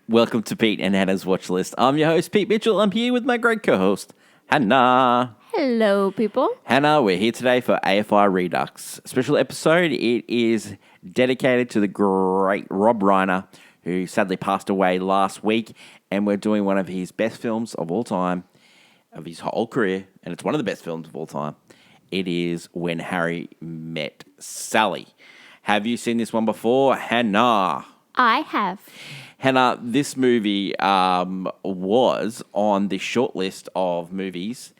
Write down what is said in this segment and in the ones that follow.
Welcome to Pete and Hannah's Watchlist. I'm your host, Pete Mitchell. I'm here with my great co-host, Hannah. Hello, people. Hannah, we're here today for AFI Redux. Special episode. It is dedicated to the great Rob Reiner, who sadly passed away last week. And we're doing one of his best films of all time, of his whole career. And it's one of the best films of all time. It is When Harry Met Sally. Have you seen this one before, Hannah? I have. Hannah, this movie was on the short list of movies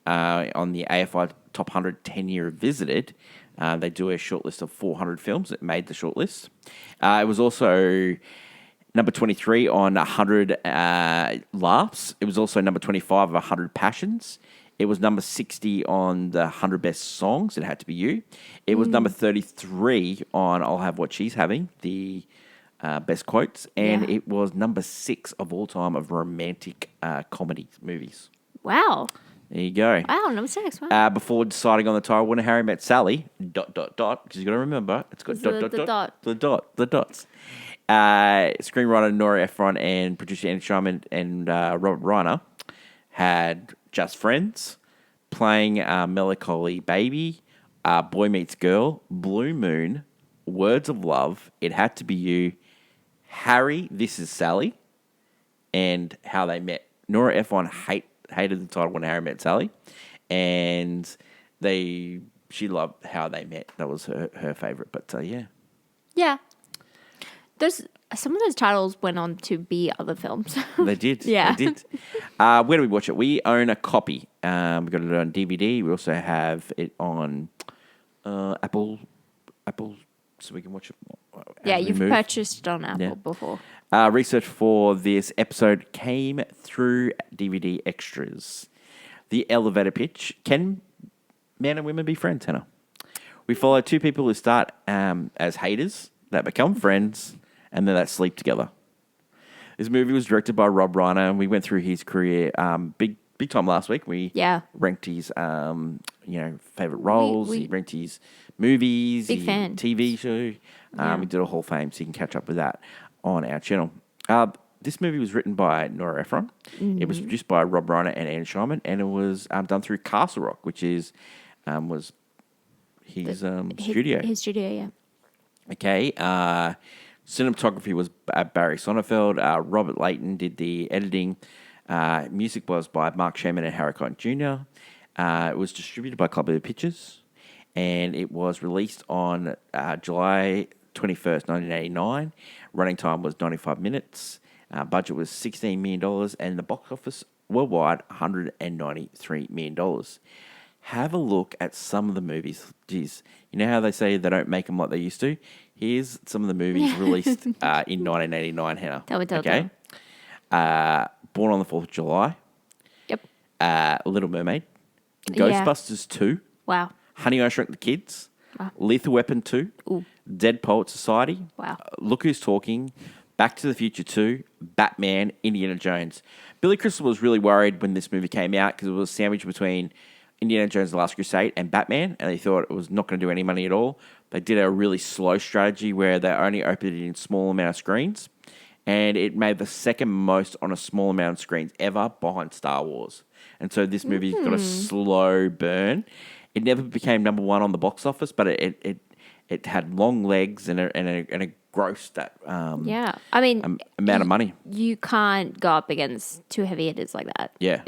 on the AFI Top 100 10-year visited. They do a short list of 400 films that made the short list. It was also number 23 on 100 laughs. It was also number 25 of 100 passions. It was number 60 on the 100 best songs. It had to be you. It was number 33 on I'll Have What She's Having, the best quotes. And it was number 6 of all time of romantic comedy movies. Wow. There you go. Wow, number 6. Wow. Before deciding on the title, When Harry Met Sally, ... because you've got to remember, it's got ... the dots. Screenwriter Nora Ephron and producer Andy Sharman and Rob Reiner had Just Friends, Playing Melancholy Baby, Boy Meets Girl, Blue Moon, Words of Love, It Had to Be You, Harry, This Is Sally, and How They Met. Nora Ephron hated the title When Harry Met Sally, and she loved How They Met. That was her favourite, but yeah. Yeah. Some of those titles went on to be other films. They did. Yeah. They did. Where do we watch it? We own a copy. We got it on DVD. We also have it on Apple, so we can watch it. Yeah, you've purchased it on Apple before. Research for this episode came through DVD extras. The elevator pitch. Can men and women be friends, Hannah? We follow two people who start as haters, that become friends, and then that sleep together. This movie was directed by Rob Reiner, and we went through his career big time last week. We ranked his favorite roles. He ranked his movies, big fan. TV show. We did a whole fame, so you can catch up with that on our channel. This movie was written by Nora Ephron. Mm-hmm. It was produced by Rob Reiner and Andy Sharman, and it was done through Castle Rock, which was his studio. His studio, yeah. Okay. Cinematography was Barry Sonnenfeld. Robert Layton did the editing. Music was by Mark Sherman and Harry Cotton Jr. It was distributed by Columbia Pictures, and it was released on July 21st, 1989. Running time was 95 minutes. Budget was $16 million, and the box office worldwide, $193 million. Have a look at some of the movies. Geez, you know how they say they don't make them like they used to? Here's some of the movies released in 1989, Hannah. Tell me. Born on the 4th of July. Yep. Little Mermaid. Ghostbusters 2. Wow. Honey, I Shrunk the Kids. Wow. Lethal Weapon 2. Ooh. Dead Poet Society. Wow. Look Who's Talking. Back to the Future 2. Batman. Indiana Jones. Billy Crystal was really worried when this movie came out because it was sandwiched between Indiana Jones: The Last Crusade and Batman, and they thought it was not going to do any money at all. They did a really slow strategy where they only opened it in small amount of screens, and it made the second most on a small amount of screens ever behind Star Wars. And so this movie's got a slow burn. It never became number one on the box office, but it had long legs and a gross that amount of money. You can't go up against two heavy hitters like that. Yeah.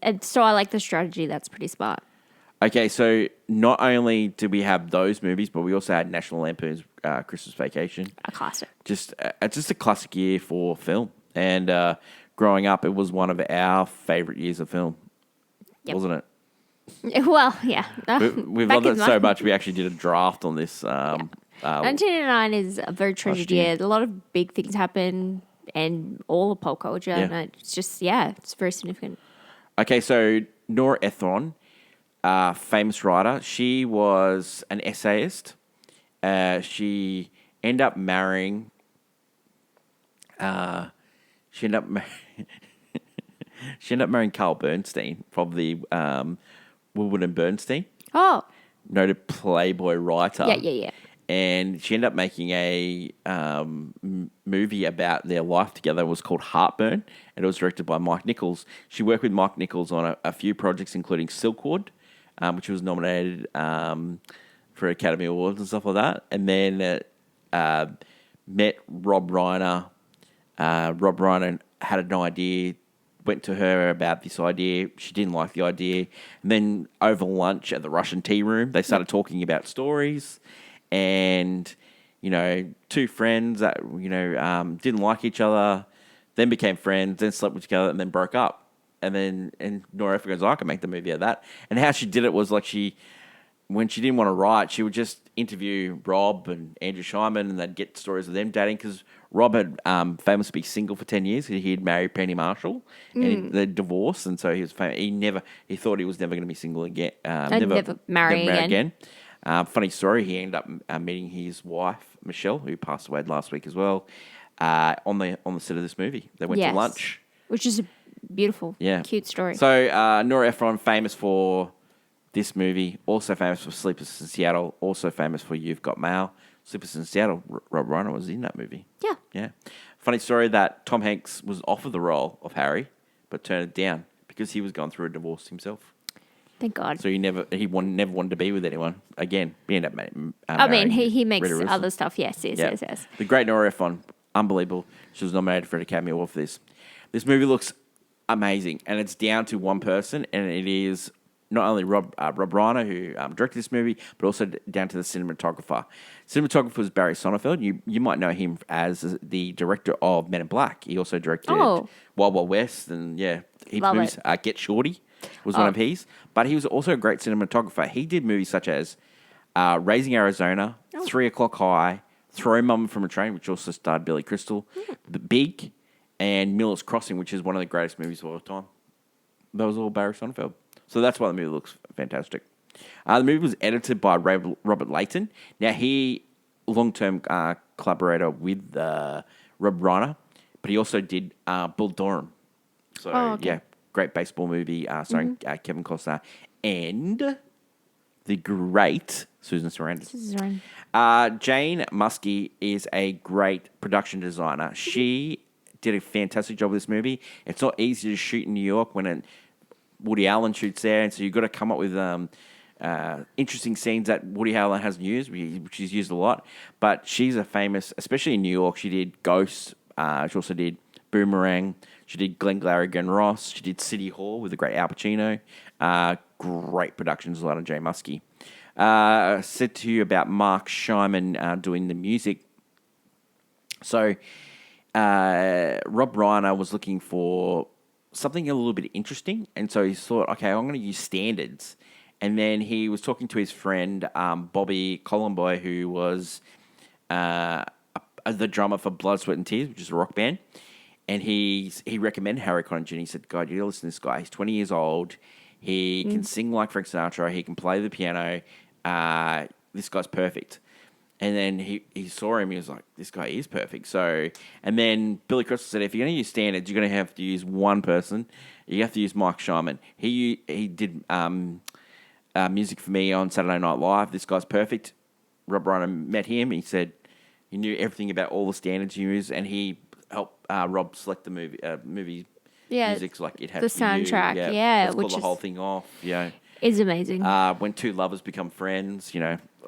And so I like the strategy. That's pretty smart. Okay, so not only did we have those movies, but we also had National Lampoon's Christmas Vacation. A classic. Just a classic year for film. And growing up, it was one of our favourite years of film, wasn't it? Well, yeah. We've loved it so much, we actually did a draft on this. 1989 is a very treasured year. A lot of big things happen and all of pop culture. Yeah. And it's just, it's very significant. Okay, so Nora Ephron, famous writer. She was an essayist. She ended up marrying... She ended up marrying Carl Bernstein, probably Woodward and Bernstein. Oh. Noted Playboy writer. Yeah. and she ended up making a movie about their life together. It was called Heartburn, and it was directed by Mike Nichols. She worked with Mike Nichols on a few projects, including Silkwood, which was nominated for Academy Awards and stuff like that. And then met Rob Reiner. Rob Reiner had an idea, went to her about this idea. She didn't like the idea. And then over lunch at the Russian tea room, they started talking about stories. And, two friends that, didn't like each other, then became friends, then slept with each other, and then broke up. And Nora Ephron goes, I can make the movie out of that. And how she did it was like when she didn't want to write, she would just interview Rob and Andrew Scheinman, and they'd get stories of them dating, because Rob had famously been single for 10 years. He'd married Penny Marshall, and they'd divorced, and so he was famous. He thought he was never going to be single again. Never marry again. Funny story, he ended up meeting his wife, Michelle, who passed away last week as well, on the set of this movie. They went to lunch. Which is a beautiful, cute story. So Nora Ephron, famous for this movie, also famous for Sleepless in Seattle, also famous for You've Got Mail. Sleepless in Seattle, Rob Reiner was in that movie. Yeah. Yeah. Funny story that Tom Hanks was offered the role of Harry, but turned it down because he was going through a divorce himself. Thank God. So never wanted to be with anyone again. He ended up he makes other stuff. Yes. The great Nora Ephron, unbelievable. She was nominated for an Academy Award for this. This movie looks amazing, and it's down to one person, and it is not only Rob Reiner, who directed this movie, but also down to the cinematographer. Cinematographer was Barry Sonnenfeld. You might know him as the director of Men in Black. He also directed Wild Wild West and heaps of movies. Get Shorty was one of his. But he was also a great cinematographer. He did movies such as Raising Arizona, 3 O'Clock High, Throw Mum from a Train, which also starred Billy Crystal, The Big, and Miller's Crossing, which is one of the greatest movies of all time. That was all Barry Sonnenfeld. So that's why the movie looks fantastic. The movie was edited by Robert Layton. Now, he long-term collaborator with Rob Reiner, but he also did Bull Durham. So, great baseball movie starring Kevin Costner and the great Susan Sarandon. Jane Muskie is a great production designer. She did a fantastic job with this movie. It's not easy to shoot in New York when Woody Allen shoots there, and so you've got to come up with interesting scenes that Woody Allen hasn't used, which he's used a lot. But she's a famous, especially in New York, she did Ghost. She also did Boomerang. She did Glengarry Ross. She did City Hall with the great Al Pacino. Great productions, a lot of Jane Muskie. I said to you about Mark Scheinman doing the music. So Rob Reiner was looking for something a little bit interesting, and so he thought, okay, I'm going to use standards. And then he was talking to his friend Bobby Colomboy, who was the drummer for Blood, Sweat and Tears, which is a rock band. And he recommended Harry Connick Jr. He said, God, you got to listen to this guy. He's 20 years old. He can sing like Frank Sinatra. He can play the piano. This guy's perfect. And then he saw him. He was like, this guy is perfect. So, and then Billy Crystal said, if you're going to use standards, you're going to have to use one person. You have to use Mike Scheinman. He did music for me on Saturday Night Live. This guy's perfect. Rob Reiner met him. He said he knew everything about all the standards you use, and he helped Rob select the movie music. Like it had the soundtrack. Let's call the whole thing off. Yeah, is amazing. When two lovers become friends,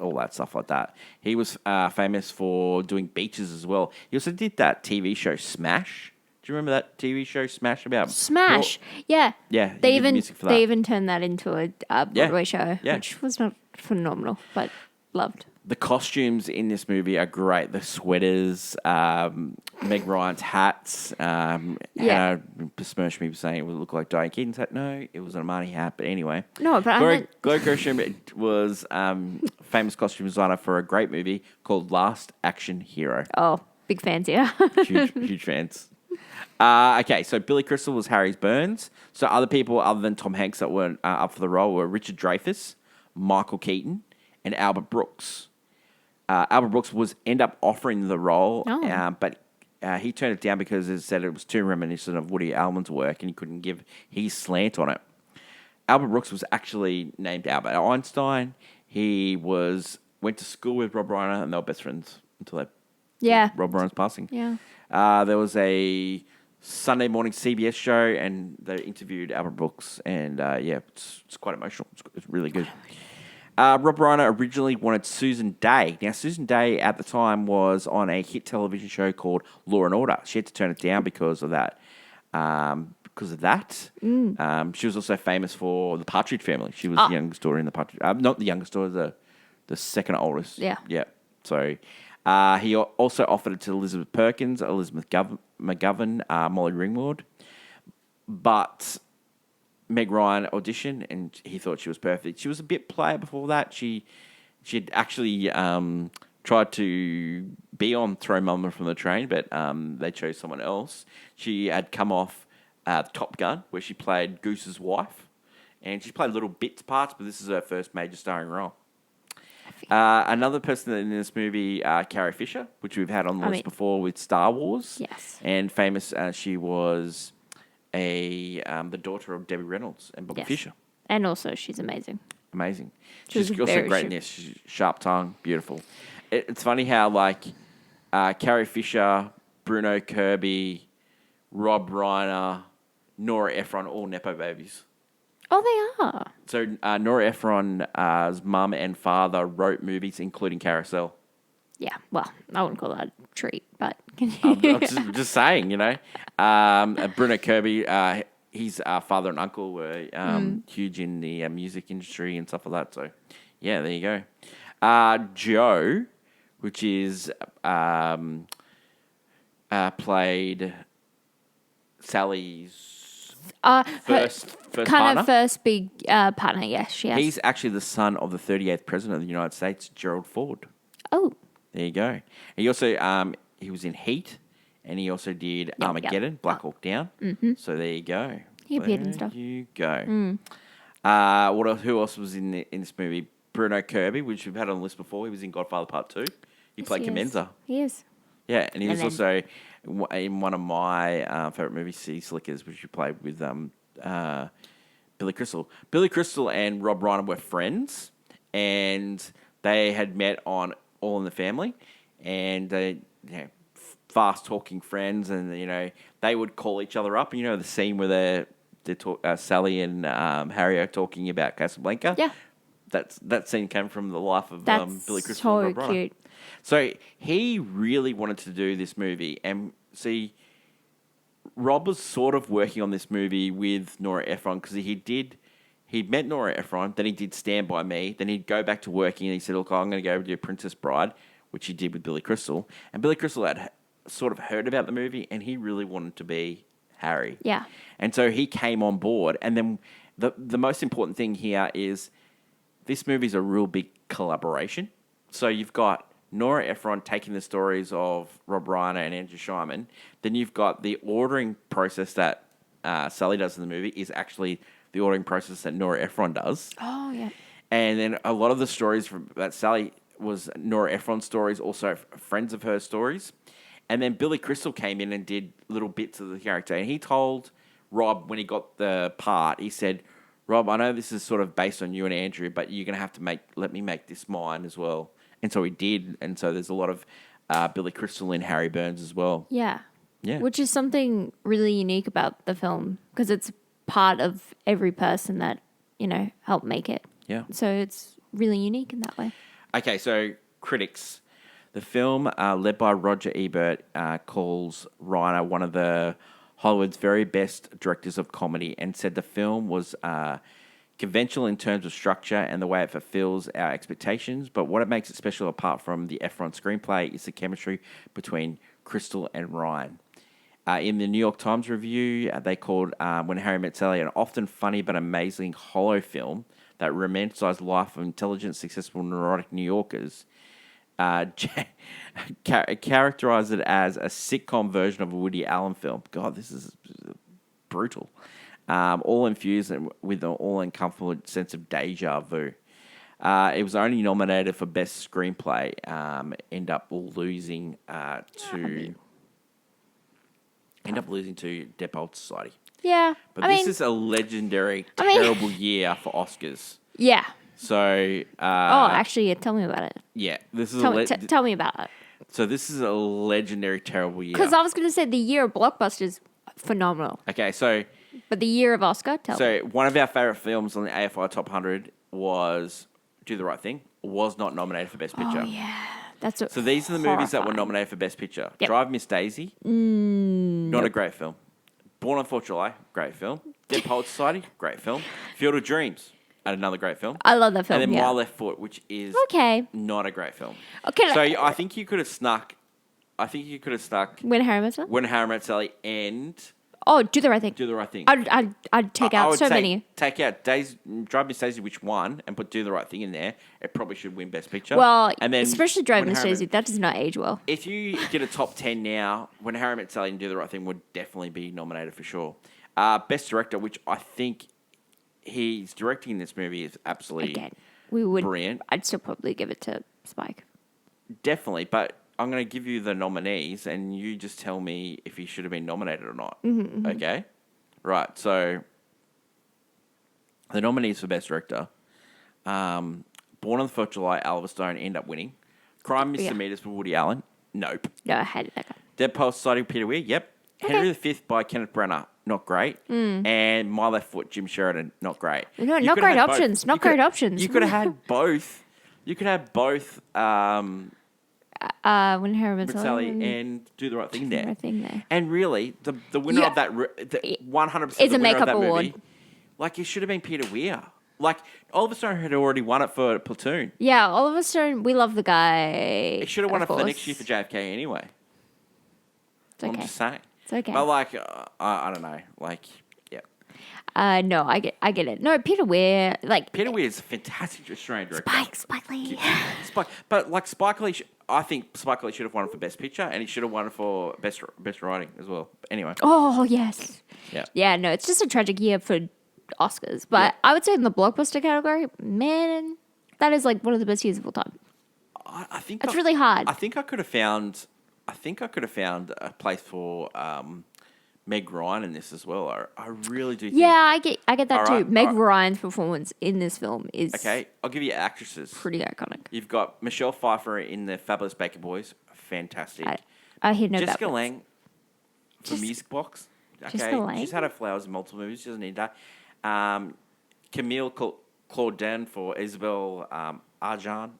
all that stuff like that. He was famous for doing beaches as well. He also did that TV show Smash. Do you remember that TV show Smash about Smash? Yeah. They even turned that into a Broadway show, which was not phenomenal, but loved. The costumes in this movie are great. The sweaters, Meg Ryan's hats. Hannah besmirched me saying it would look like Diane Keaton's hat. No, it was an Armani hat. But anyway. No, but Gloria Grisham was famous costume designer for a great movie called Last Action Hero. Oh, big fans here. huge fans. Okay, so Billy Crystal was Harry's Burns. So other people other than Tom Hanks that were up for the role were Richard Dreyfuss, Michael Keaton, and Albert Brooks. Albert Brooks end up offering the role, but he turned it down because it said it was too reminiscent of Woody Allen's work and he couldn't give his slant on it. Albert Brooks was actually named Albert Einstein. He was went to school with Rob Reiner, and they were best friends until Rob Reiner's passing. Yeah. There was a Sunday morning CBS show, and they interviewed Albert Brooks, and it's quite emotional. It's really good. Rob Reiner originally wanted Susan Day. Now, Susan Day at the time was on a hit television show called Law and Order. She had to turn it down because of that. She was also famous for the Partridge Family. She was the youngest daughter in the Partridge. Not the youngest daughter, the second oldest. Yeah. Yeah. So he also offered it to Elizabeth Perkins, Elizabeth McGovern, Molly Ringwald. But Meg Ryan auditioned, and he thought she was perfect. She was a bit player before that. She'd actually tried to be on Throw Mama from the Train, but they chose someone else. She had come off Top Gun, where she played Goose's wife, and she played little bits parts, but this is her first major starring role. Another person in this movie, Carrie Fisher, which we've had on the list before with Star Wars. Yes. And famous, she was the daughter of Debbie Reynolds and Bobby Fischer. And also, she's amazing. Amazing. She's also great in this. She's sharp tongue, beautiful. It's funny how, like, Carrie Fisher, Bruno Kirby, Rob Reiner, Nora Ephron, all Nepo babies. Oh, they are. So Nora Ephron's mum and father wrote movies, including Carousel. Yeah, well, I wouldn't call that a treat, but... I'm just saying, you know. Bruno Kirby, his father and uncle were huge in the music industry and stuff like that. So, yeah, there you go. Joe, which is played Sally's first kind partner. of first big partner, yes, she has. He's actually the son of the 38th president of the United States, Gerald Ford. Oh. There you go. He also he was in Heat, and he also did Armageddon, Black Hawk Down. Mm-hmm. So there you go. He appeared in stuff. There you go. What else? Who else was in this movie? Bruno Kirby, which we've had on the list before. He was in Godfather Part 2. He played Comenza. He is. Yeah, and he was also in one of my favourite movies, Sea Slickers, which he played with Billy Crystal. Billy Crystal and Rob Reiner were friends, and they had met on All in the Family, and they, fast-talking friends, and they would call each other up. The scene where they talk, Sally and Harry are talking about Casablanca. Yeah, that scene came from the life of Billy Crystal and Rob Reiner. Cute. So he really wanted to do this movie, and see, Rob was sort of working on this movie with Nora Ephron because he'd met Nora Ephron, then he did Stand By Me, then he'd go back to working, and he said, look, I'm going to go do Princess Bride, which he did with Billy Crystal. And Billy Crystal had sort of heard about the movie, and he really wanted to be Harry. Yeah. And so he came on board. And then the most important thing here is this movie's a real big collaboration. So you've got Nora Ephron taking the stories of Rob Reiner and Andrew Scheinman. Then you've got the ordering process that Sally does in the movie is actually the ordering process that Nora Ephron does. Oh, yeah. And then a lot of the stories that Sally was Nora Ephron's stories, also friends of her stories. And then Billy Crystal came in and did little bits of the character. And he told Rob when he got the part, he said, Rob, I know this is sort of based on you and Andrew, but you're going to have to let me make this mine as well. And so he did. And so there's a lot of Billy Crystal in Harry Burns as well. Yeah. Yeah. Which is something really unique about the film because it's part of every person that, helped make it. Yeah. So it's really unique in that way. Okay, so critics. The film, led by Roger Ebert, calls Reiner one of the Hollywood's very best directors of comedy and said the film was conventional in terms of structure and the way it fulfills our expectations, but what it makes it special apart from the Ephron screenplay is the chemistry between Crystal and Ryan. In the New York Times review, they called When Harry Met Sally an often funny but amazing hollow film that romanticized the life of intelligent, successful, neurotic New Yorkers. Characterized it as a sitcom version of a Woody Allen film. God, this is brutal. All infused with an all-encompassing sense of deja vu. It was only nominated for Best Screenplay. End up losing to Dead Poets Society. Yeah. But this is a legendary, terrible year for Oscars. Yeah. So, actually, yeah, tell me about it. yeah, this is Tell me about it. so this is a legendary, terrible year. Because I was going to say the year of blockbusters, phenomenal. Okay, so But the year of Oscar, tell me. one of our favorite films on the AFI Top 100 was Do the Right Thing. Was not nominated for Best Picture. Oh, yeah. So these are the movies that were nominated for Best Picture. Yep. Drive Miss Daisy, not a great film. Born on 4th of July, great film. Dead Poets Society, great film. Field of Dreams, another great film. I love that film. And then yeah. My Left Foot, which is not a great film. Okay. So I think you could have snuck. When Harry Met Sally? When Harry Met Sally and Do the Right Thing. Do the Right Thing. I'd take out so many. Take out Drive Miss Daisy, which won, and put Do the Right Thing in there. It probably should win Best Picture. Well, and then especially Drive Miss Daisy, that does not age well. If you did a top 10 now, When Harry Met Sally and Do the Right Thing would definitely be nominated for sure. Best Director, which I think he's directing this movie, is absolutely brilliant. I'd still probably give it to Spike. Definitely, but I'm going to give you the nominees, and you just tell me if he should have been nominated or not. Mm-hmm. Okay? Right, so the nominees for Best Director, Born on the 4th of July, Oliver Stone end up winning. Crime Misdemeanors for Woody Allen, nope. No, I hated that guy. Dead Poets Society, Peter Weir, yep. Okay. Henry V by Kenneth Branagh, not great. And My Left Foot, Jim Sheridan, not great. No, not great options. Not great options. You could have had both. You could have both When Harry Met Sally and Do the Right Thing there. Right Thing there. And really, the winner of that, 100% Is the a winner makeup of that award. movie, like it should have been Peter Weir. Like Oliver Stone had already won it for Platoon. Yeah, Oliver Stone, we love the guy. He should have won it for next year for JFK anyway. It's okay. I'm just saying. It's okay. But like, I don't know. Like, yeah. No, I get it. No, Peter Weir, Peter Weir is a fantastic Australian director. Spike Lee. But like Spike Lee, I think Spike Lee should have won it for Best Picture, and he should have won it for Best Writing as well. But anyway. Oh yes. Yeah. Yeah. No, it's just a tragic year for Oscars, but I would say in the blockbuster category, man, that is like one of the best years of all time. I think it's really hard. I think I could have found a place for Meg Ryan in this as well. I really do think. Yeah, I get that too. Right, Meg Ryan's performance in this film is okay. I'll give you actresses. Pretty iconic. You've got Michelle Pfeiffer in the Fabulous Baker Boys, fantastic. I hear no Jessica bad Lange for Music Box. Okay, Jessica Lange? She's had her flowers in multiple movies. She doesn't need that. Camille Claudin for Isabel Arjan.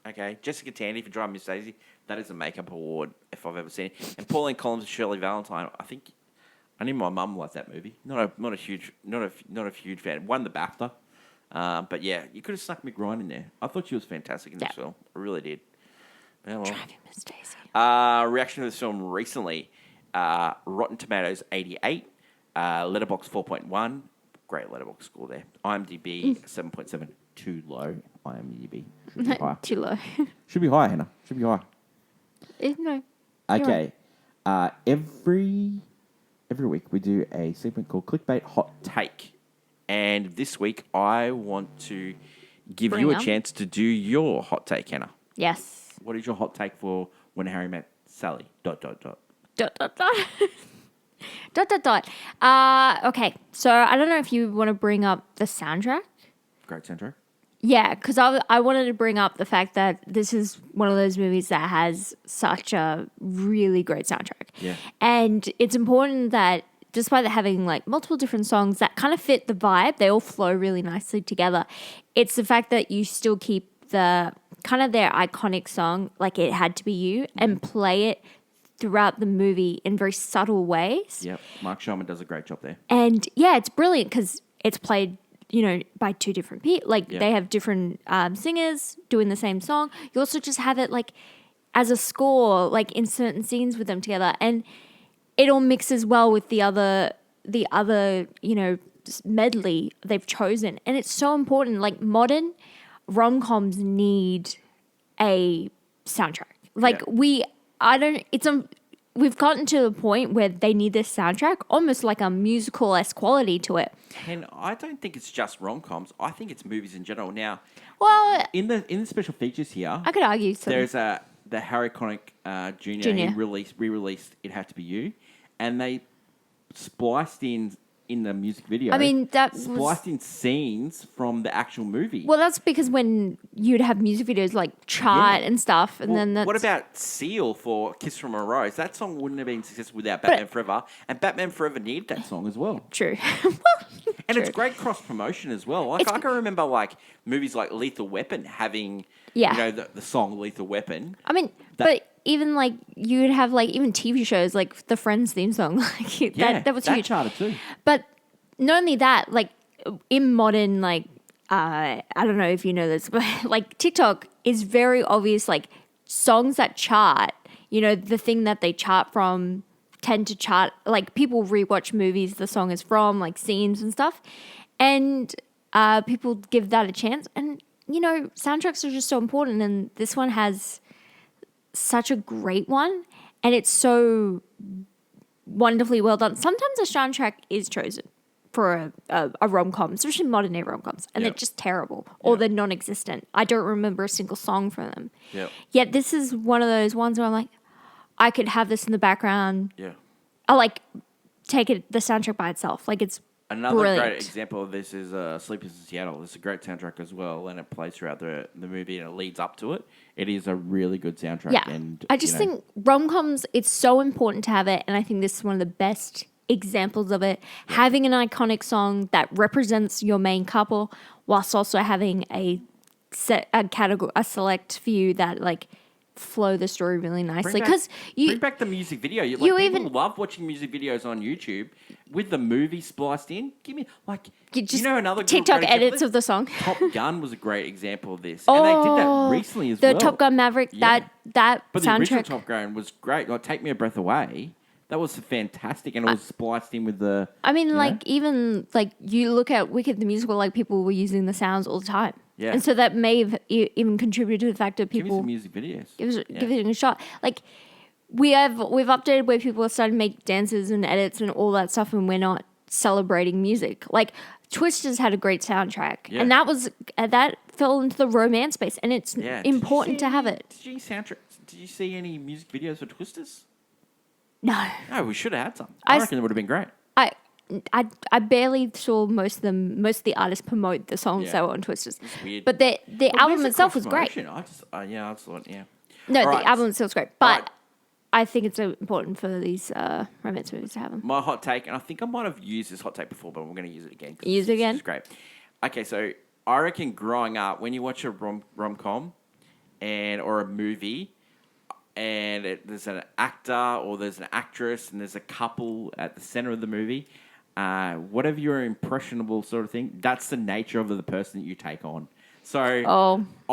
Okay, Jessica Tandy for Drive Miss Daisy. That is a makeup award if I've ever seen it. And Pauline Collins and Shirley Valentine. I knew my mum liked that movie. Not a huge fan. Won the BAFTA. But yeah, you could have snuck Meg Ryan in there. I thought she was fantastic in this film. I really did. Yeah, well. Driving Miss Daisy. Reaction to this film recently. Rotten Tomatoes 88. Letterboxd 4.1. Great Letterboxd score there. IMDb 7.7. Too low. IMDb. Should be higher. Too low. Should be higher, Hannah. Should be higher. No. Okay. Every week we do a segment called Clickbait Hot Take. And this week I want to give you a chance to do your hot take, Hannah. Yes. What is your hot take for When Harry Met Sally? ... Okay, so I don't know if you want to bring up the soundtrack. Great soundtrack. Yeah, because I wanted to bring up the fact that this is one of those movies that has such a really great soundtrack. Yeah. And it's important that despite having like multiple different songs that kind of fit the vibe, they all flow really nicely together. It's the fact that you still keep the kind of their iconic song, like It Had to Be You, and play it throughout the movie in very subtle ways. Yep. Mark Sherman does a great job there. And yeah, it's brilliant because it's played, by two different people. Like they have different singers doing the same song. You also just have it like as a score, like in certain scenes with them together. And it all mixes well with the other, medley they've chosen. And it's so important. Like modern rom-coms need a soundtrack. Like we've gotten to the point where they need this soundtrack, almost like a musical-esque quality to it. And I don't think it's just rom-coms. I think it's movies in general. Now, well, in the special features here, I could argue something. There's the Harry Connick Jr. He re-released It Had to Be You, and they spliced in in the music video. I mean, that spliced in scenes from the actual movie. Well, that's because when you'd have music videos like chart and stuff, and then that's... What about Seal for Kiss from a Rose? That song wouldn't have been successful without Batman Forever, and Batman Forever needed that song as well. True. And it's great cross promotion as well. Like I can remember like movies like Lethal Weapon having the song Lethal Weapon. I mean, but even like you'd have like even TV shows like the Friends theme song, like that was huge. Charted too. But not only that, like in modern like I don't know if you know this, but like TikTok is very obvious. Like songs that chart, the thing that they chart from tend to chart. Like people rewatch movies the song is from, like scenes and stuff, and people give that a chance. And soundtracks are just so important, and this one has such a great one, and it's so wonderfully well done. Sometimes a soundtrack is chosen for a rom-com, especially modern day rom-coms, and they're just terrible or they're non-existent. I don't remember a single song from them. Yet this is one of those ones where I'm like, I could have this in the background. I like take the soundtrack by itself. Like it's Another brilliant. Great example of this is Sleepers in Seattle. It's a great soundtrack as well, and it plays throughout the movie and it leads up to it. It is a really good soundtrack. Yeah, and I just think rom-coms, it's so important to have it, and I think this is one of the best examples of it. Having an iconic song that represents your main couple, whilst also having a select few that like flow the story really nicely. Because bring back the music video. People love watching music videos on YouTube with the movie spliced in. Give me another TikTok edits of the song. Top Gun was a great example of this, and they did that recently as well. The Top Gun Maverick, that but soundtrack. The original Top Gun was great. Like Take Me a Breath Away. That was fantastic, and it was spliced in with the... I mean, even, like, you look at Wicked the musical, like, people were using the sounds all the time. Yeah. And so that may have even contributed to the fact that people... Give me some music videos. Give it a shot. Like, we've updated where people are starting to make dances and edits and all that stuff, and we're not celebrating music. Like, Twisters had a great soundtrack, and that fell into the romance space, and it's important to have it. Did you see any music videos for Twisters? No. No, we should have had some. I reckon it would have been great. I barely saw most of them. Most of the artists promote the songs that were on Twisters. It's weird. But the album itself was great. I just thought. No, the album itself was great. But I think it's important for these romance movies to have them. My hot take, and I think I might have used this hot take before, but we're going to use it again. Use it again? It's great. Okay, so I reckon growing up, when you watch a rom-com or a movie, and there's an actor or there's an actress and there's a couple at the center of the movie, whatever your impressionable sort of thing, that's the nature of the person that you take on. So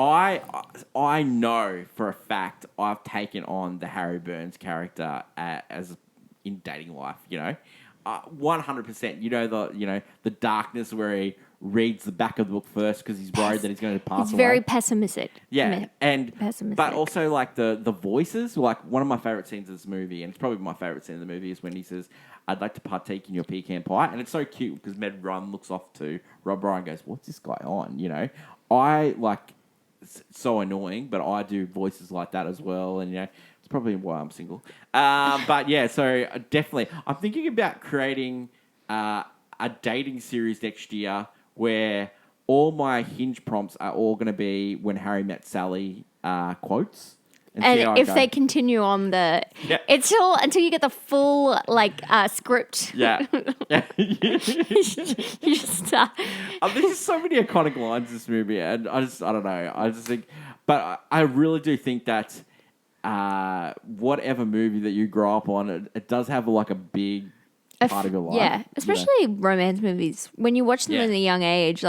I know for a fact I've taken on the Harry Burns character as in dating life, 100%. The darkness where he reads the back of the book first because he's worried that he's going to pass away. He's very pessimistic. Yeah, pessimistic. But also like the voices. Like one of my favorite scenes of this movie, and it's probably my favorite scene of the movie, is when he says, "I'd like to partake in your pecan pie," and it's so cute because Meg Ryan looks off to Rob Reiner and goes, "What's this guy on?" I like it's so annoying, but I do voices like that as well, and it's probably why I'm single. But yeah, so definitely, I'm thinking about creating a dating series next year where all my hinge prompts are all going to be when Harry met Sally quotes. And if they continue on until you get the full script. Yeah. You just, there's so many iconic lines in this movie, and I don't know. I just think, but I really do think that whatever movie that you grow up on, it does have a big part of your life. Yeah, especially romance movies. When you watch them at a young age,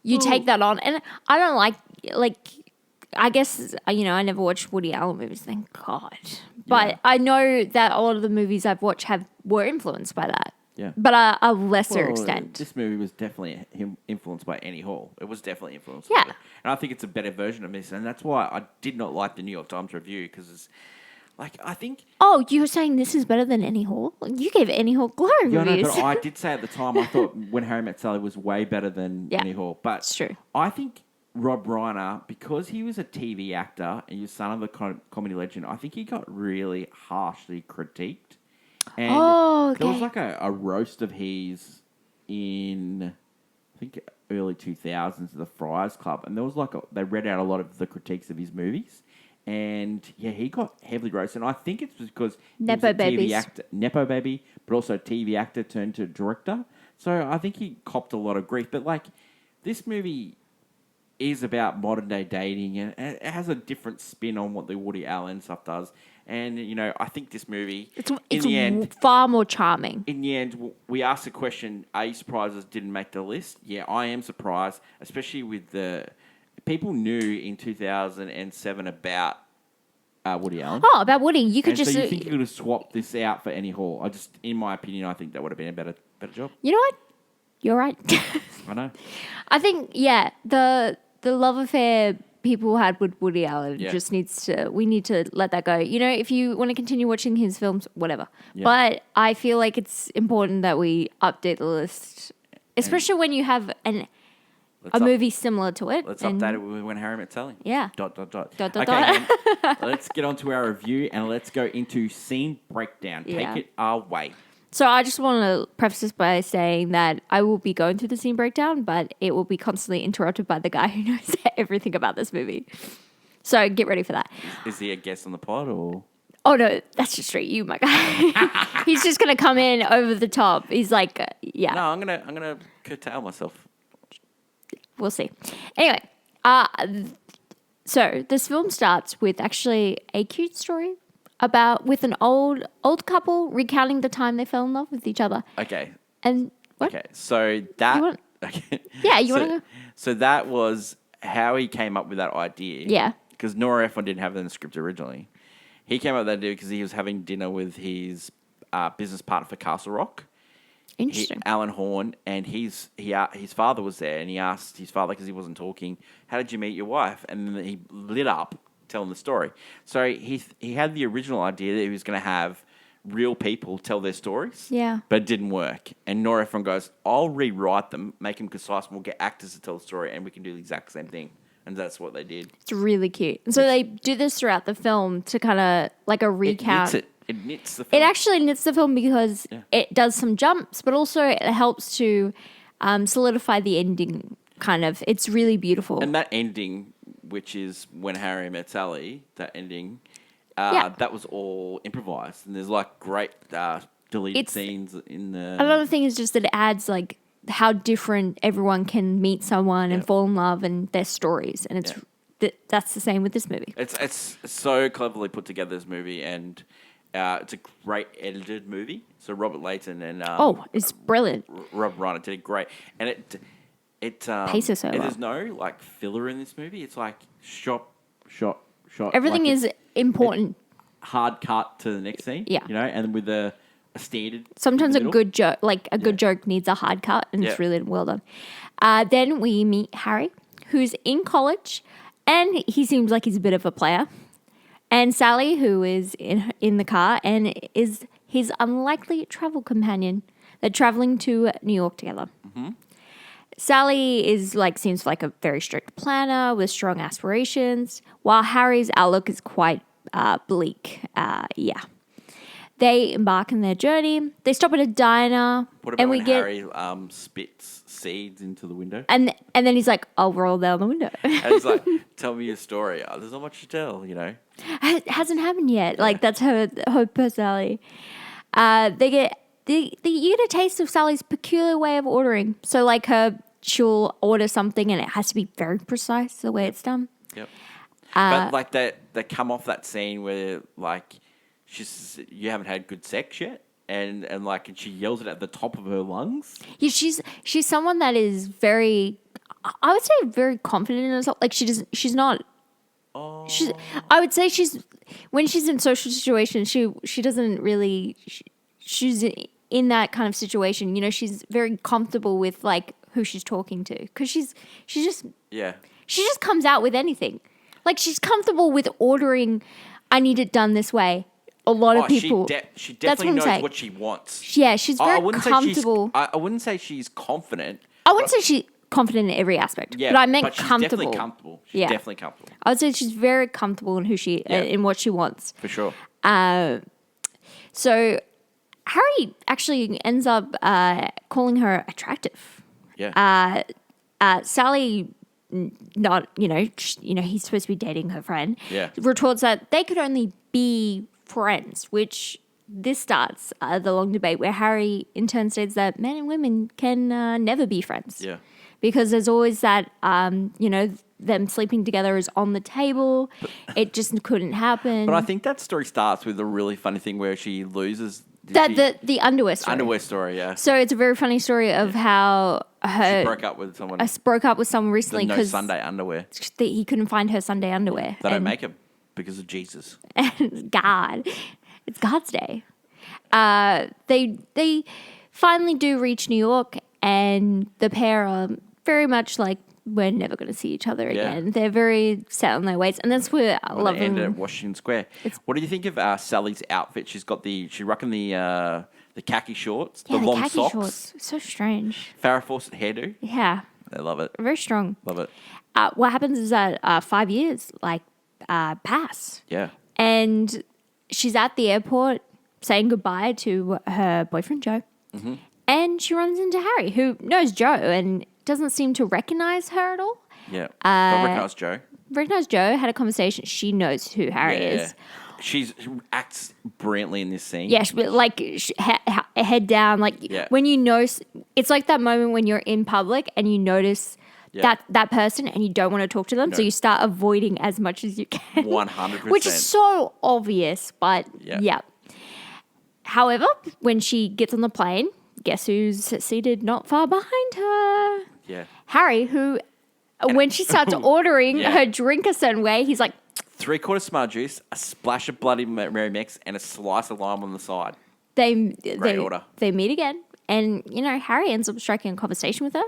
you take that on. And I don't like I guess, I never watched Woody Allen movies, thank God. But I know that a lot of the movies I've watched were influenced by that. Yeah. But a lesser extent. This movie was definitely influenced by Annie Hall. It was definitely influenced by it. And I think it's a better version of this. And that's why I did not like the New York Times review, because it's I think... Oh, you were saying this is better than Annie Hall? You gave Annie Hall glowing reviews. No, but I did say at the time, I thought When Harry Met Sally was way better than Annie Hall. But it's true. I think Rob Reiner, because he was a TV actor and he was son of a comedy legend, I think he got really harshly critiqued. And Oh, there was okay. like a roast of his in, I think, early 2000s at the Friars Club. And there was they read out a lot of the critiques of his movies. And yeah, he got heavily roasted. And I think it's because he was Nepo a TV babies. actor, Nepo baby, but also TV actor turned to director. So I think he copped a lot of grief. But like, this movie is about modern day dating, and it has a different spin on what the Woody Allen stuff does. And I think this movie, It's far more charming. in the end, we asked the question: are you surprised it didn't make the list? Yeah, I am surprised, especially with the people knew in 2007 about Woody Allen. Oh, about Woody, you could And just. so you think you could have swapped this out for Annie Hall? In my opinion, I think that would have been a better job. You know what? You're right. I know. I think the love affair people had with Woody Allen just we need to let that go. If you want to continue watching his films, whatever. Yeah. But I feel like it's important that we update the list, especially when you have a movie similar to it. Let's update it with When Harry Met Sally. Yeah. ... Okay, let's get on to our review and let's go into scene breakdown. Yeah. Take it our way. So I just want to preface this by saying that I will be going through the scene breakdown, but it will be constantly interrupted by the guy who knows everything about this movie. So get ready for that. Is he a guest on the pod or? Oh no, that's just straight you, my guy. He's just gonna come in over the top. He's like, yeah. No, I'm gonna curtail myself. We'll see. Anyway, so this film starts with actually a cute story with an old couple recounting the time they fell in love with each other. Okay. And what? Okay, so that. Okay. Yeah, you want to go? So that was how he came up with that idea. Yeah. Because Nora Ephron didn't have that in the script originally. He came up with that idea because he was having dinner with his business partner for Castle Rock. Interesting. Alan Horn, and his father was there, and he asked his father, because he wasn't talking, how did you meet your wife? And then he lit up telling the story. So he had the original idea that he was going to have real people tell their stories. Yeah. But it didn't work. And Nora Ephron goes, I'll rewrite them, make them concise, and we'll get actors to tell the story, and we can do the exact same thing. And that's what they did. It's really cute. And so they do this throughout the film to kind of like a recount. It knits the film. It actually knits the film because it does some jumps, but also it helps to solidify the ending, kind of. It's really beautiful. And that ending, which is When Harry Met Sally, that ending, that was all improvised. And there's like great deleted scenes in the... Another thing is just that it adds like how different everyone can meet someone and fall in love and their stories. And it's that's the same with this movie. It's so cleverly put together, this movie, and... it's a great edited movie. So Robert Layton and it's brilliant. Rob Reiner did it great, and it paces so well. There's no like filler in this movie. It's like shot. Everything is important. Hard cut to the next scene. Yeah, and with a standard. Sometimes a good joke, good joke, needs a hard cut, and it's really well done. Then we meet Harry, who's in college, and he seems like he's a bit of a player. And Sally, who is in the car and is his unlikely travel companion. They're traveling to New York together. Mm-hmm. Sally seems like a very strict planner with strong aspirations, while Harry's outlook is quite bleak. They embark on their journey. They stop at a diner. What about when Harry spits seeds into the window? And then he's like, I'll roll down the window. And he's like, tell me your story. Oh, there's not much to tell, It hasn't happened yet. Like, that's her personality. They get a taste of Sally's peculiar way of ordering. So, like, she'll order something and it has to be very precise the way it's done. Yep. But, like, they come off that scene where, like, you haven't had good sex yet. And she yells it at the top of her lungs. Yeah, she's someone that is very, I would say, very confident in herself. Like, she's not. Oh. I would say when she's in social situations, she doesn't really. She's in that kind of situation. She's very comfortable with like who she's talking to because she just comes out with anything. Like, she's comfortable with ordering. I need it done this way. A lot of people. She definitely knows what she wants. Yeah, she's very comfortable. I wouldn't say she's confident. I wouldn't say she's confident in every aspect. Yeah, but I meant she's comfortable. Definitely comfortable. She's definitely comfortable. I would say she's very comfortable in in what she wants. For sure. So Harry actually ends up calling her attractive. Yeah. Sally, not he's supposed to be dating her friend. Yeah. Retorts that they could only be friends, which this starts the long debate where Harry in turn states that men and women can never be friends. Yeah. Because there's always that, them sleeping together is on the table. It just couldn't happen. But I think that story starts with a really funny thing where she loses the underwear story. underwear story, yeah. So it's a very funny story of how She broke up with someone. broke up with someone recently No because Sunday underwear. he couldn't find her Sunday underwear. They don't make them because of Jesus. God, it's God's day. They finally do reach New York, and the pair are very much like, we're never going to see each other again. They're very set on their ways, and that's where I love They them. ended at Washington Square. What do you think of Sally's outfit? She's got she rocking the khaki shorts, the long khaki socks, shorts. So strange. Farrah Fawcett hairdo. Yeah, I love it. very strong. Love it. What happens is that 5 years pass. Yeah. And she's at the airport saying goodbye to her boyfriend, Joe. Mm-hmm. And she runs into Harry, who knows Joe and doesn't seem to recognize her at all. Yeah. But recognize Joe. Recognize Joe, had a conversation. She knows who Harry is. She acts brilliantly in this scene. Yeah, head down. When you know, it's like that moment when you're in public and you notice that person and you don't want to talk to them. No. So you start avoiding as much as you can. 100%. Which is so obvious, but yeah. However, when she gets on the plane, guess who's seated not far behind her? Yeah. Harry, who, when she starts ordering her drink a certain way, he's like, 3/4 smart juice, a splash of Bloody Mary mix, and a slice of lime on the side. Great order. They meet again, and Harry ends up striking a conversation with her.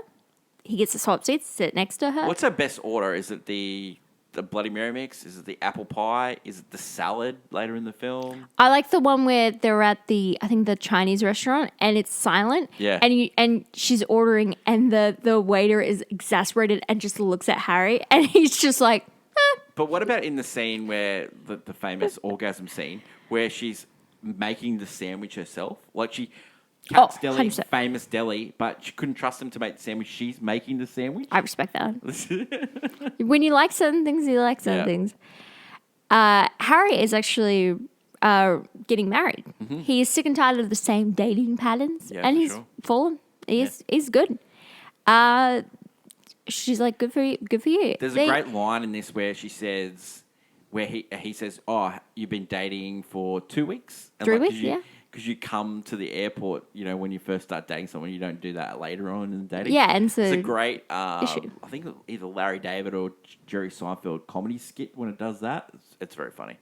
He gets to swap seats, sit next to her. What's her best order? Is it the Bloody Mary mix? Is it the apple pie? Is it the salad later in the film? I like the one where they're at the Chinese restaurant and it's silent. Yeah. And she's ordering and the waiter is exasperated and just looks at Harry and he's just like, eh. But what about in the scene where the famous orgasm scene where she's making the sandwich herself? Like she Cat's Deli, 100%. famous deli, but she couldn't trust him to make the sandwich. She's making the sandwich. I respect that. When you like certain things, you like certain things. Harry is actually getting married. Mm-hmm. He's sick and tired of the same dating patterns, and he's fallen. He's good. She's like, good for you. Good for you. There's a great line in this where she says, where he says, "Oh, you've been dating for 2 weeks, and 3 weeks, because you come to the airport, when you first start dating someone, you don't do that later on in the dating." Yeah, and so it's a great, issue. I think either Larry David or Jerry Seinfeld comedy skit when it does that. It's very funny.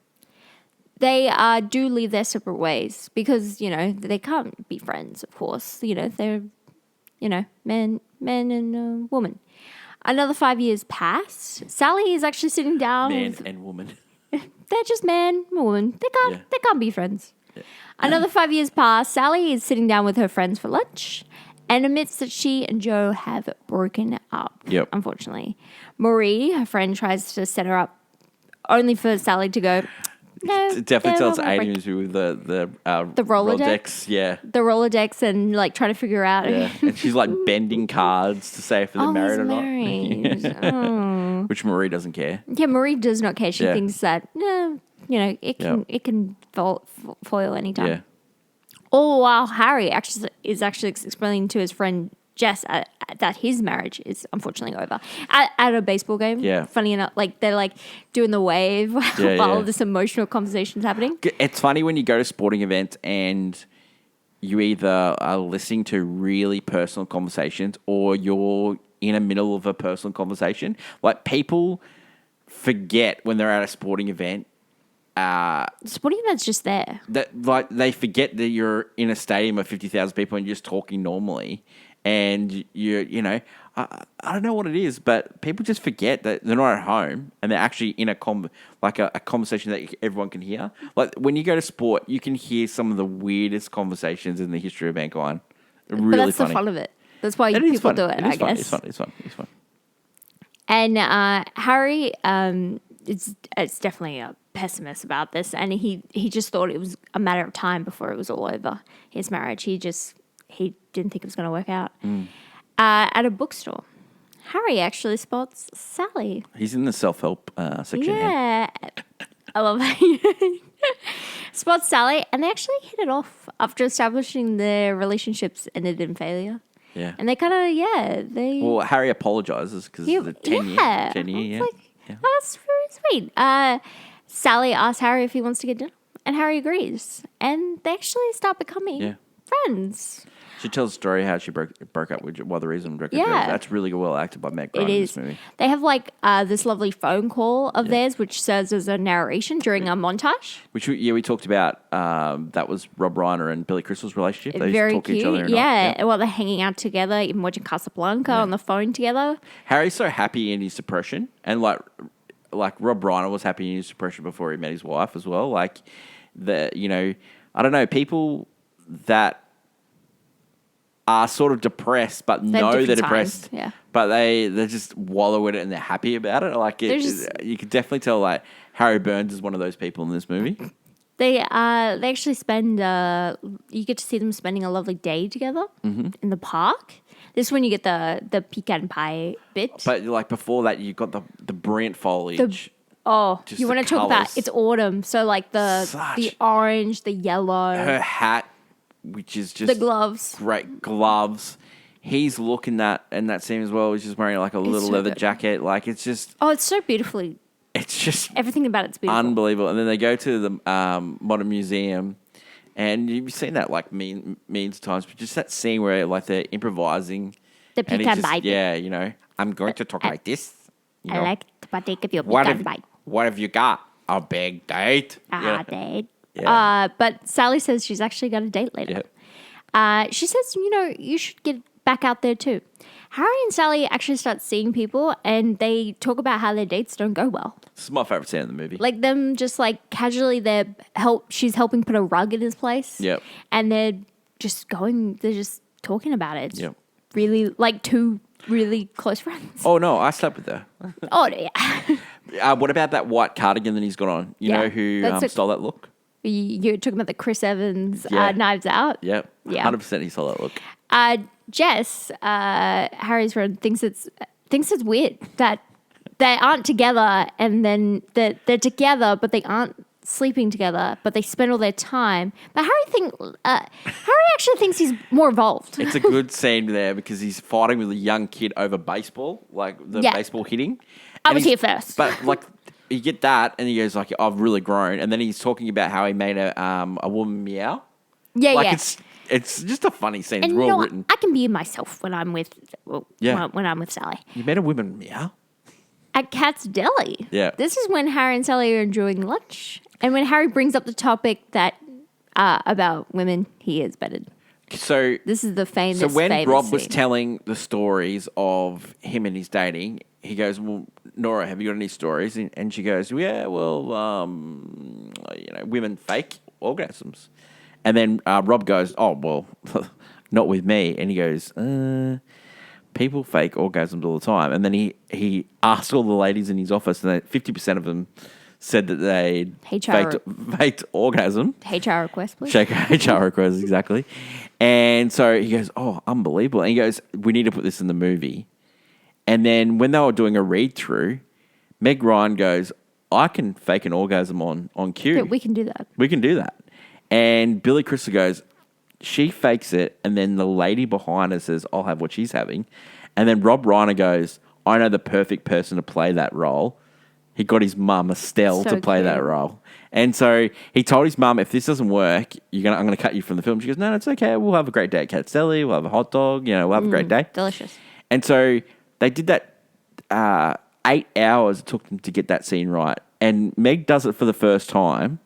They do leave their separate ways because, they can't be friends, of course. They're, man and woman. Another 5 years pass. Sally is actually sitting down. Man and woman. They're just man and woman. They can't be friends. Yeah. Another 5 years pass. Sally is sitting down with her friends for lunch and admits that she and Joe have broken up. Yep. Unfortunately. Marie, her friend, tries to set her up only for Sally to go, no. It definitely tells Amy with the Rolodex. Yeah. The Rolodex and trying to figure out. Yeah. And she's bending cards to say if they're married or not. Oh. Which Marie doesn't care. Yeah, Marie does not care. She thinks that, it can foil anytime. Yeah. All while Harry is actually explaining to his friend Jess that his marriage is unfortunately over at a baseball game. Yeah. Funny enough, they're doing the wave while this emotional conversation's happening. It's funny when you go to sporting events and you either are listening to really personal conversations or you're in the middle of a personal conversation. People forget when they're at a sporting event. Sporting event's just there. That they forget that you're in a stadium of 50,000 people and you're just talking normally. And I don't know what it is, but people just forget that they're not at home and they're actually in a conversation that everyone can hear. When you go to sport, you can hear some of the weirdest conversations in the history of mankind. Really but that's funny. the fun of it. That's why people do it. I guess It's fun. And Harry, it's definitely a pessimist about this, and he just thought it was a matter of time before it was all over, his marriage. He didn't think it was going to work out. At a bookstore, Harry actually spots Sally. He's in the self-help section. Yeah. I love that. Spots Sally, and they actually hit it off after establishing their relationships ended in failure. Yeah. And they kind of, they... Well, Harry apologizes because of the 10 year. 10 year, yeah. Yeah. Oh, that's very sweet. Sally asks Harry if he wants to get dinner, and Harry agrees. And they actually start becoming friends. She tells a story how she broke up with the reason broke up. Yeah. That's really well acted by Meg Ryan in this movie. They have this lovely phone call of theirs, which serves as a narration during a montage. Which we talked about. That was Rob Reiner and Billy Crystal's relationship. They Very used to talk cute. to each other. Yeah. Well, they're hanging out together, even watching Casablanca on the phone together. Harry's so happy in his depression, and like Rob Reiner was happy in his depression before he met his wife as well. Like I don't know, people that are sort of depressed, but know they're depressed. Yeah. But they just wallow in it and they're happy about it. Like you can definitely tell like Harry Burns is one of those people in this movie. They actually spend you get to see them spending a lovely day together in the park. This is when you get the pecan pie bit. But like before that, you got the brilliant foliage. You want to talk about it's autumn, so like the orange, the yellow, her hat, which is just the gloves, great gloves. He's looking that in that scene as well. He's just wearing like a little leather jacket. Like it's just it's so beautifully. It's just everything about it's beautiful, unbelievable. And then they go to the Modern Museum, and you've seen that like means times, but just that scene where like they're improvising. The pecan bite. Yeah, I'm going to talk like this. I like to partake of your pecan bite. What have you got? A big date? Date. Yeah. But Sally says she's actually got a date later. She says, you should get back out there too. Harry and Sally actually start seeing people, and they talk about how their dates don't go well. This is my favorite scene in the movie. Like them just like casually, she's helping put a rug in his place. Yep. And they're just talking about it. Yep. Really like two really close friends. Oh no, I slept with her. Oh yeah. What about that white cardigan that he's got on? You know who stole that look? You're talking about the Chris Evans Knives Out? Yep. Yeah. 100% he stole that look. Jess, Harry's friend, thinks it's weird that they aren't together, and then they're together, but they aren't sleeping together, but they spend all their time. But Harry actually thinks he's more involved. It's a good scene there because he's fighting with a young kid over baseball, like the baseball hitting. I was here first. But like you get that, and he goes like, "I've really grown," and then he's talking about how he made a woman meow. Yeah, like it's just a funny scene. And it's well written. I can be myself when I'm with when I'm with Sally. You made a woman meow at Cat's Deli. Yeah, this is when Harry and Sally are enjoying lunch, and when Harry brings up the topic that about women he has bedded. So this is the famous. So when Rob was scene. telling the stories of him and his dating, he goes, "Well, Nora, have you got any stories?" And she goes, "Yeah, well, women fake orgasms." And then Rob goes, "Oh, well, not with me." And he goes, "People fake orgasms all the time." And then he asked all the ladies in his office, and 50% of them said that they faked orgasm. HR request, please. HR request, exactly. And so he goes, "Oh, unbelievable." And he goes, "We need to put this in the movie." And then when they were doing a read-through, Meg Ryan goes, "I can fake an orgasm on cue. Yeah, we can do that. We can do that." And Billy Crystal goes, she fakes it, and then the lady behind her says, "I'll have what she's having." And then Rob Reiner goes, "I know the perfect person to play that role." He got his mum, Estelle, to play that role. And so he told his mum, "If this doesn't work, I'm going to cut you from the film." She goes, "No, it's okay. We'll have a great day at Cat's Deli. We'll have a hot dog. We'll have a great day." Delicious. And so they did that 8 hours it took them to get that scene right. And Meg does it for the first time.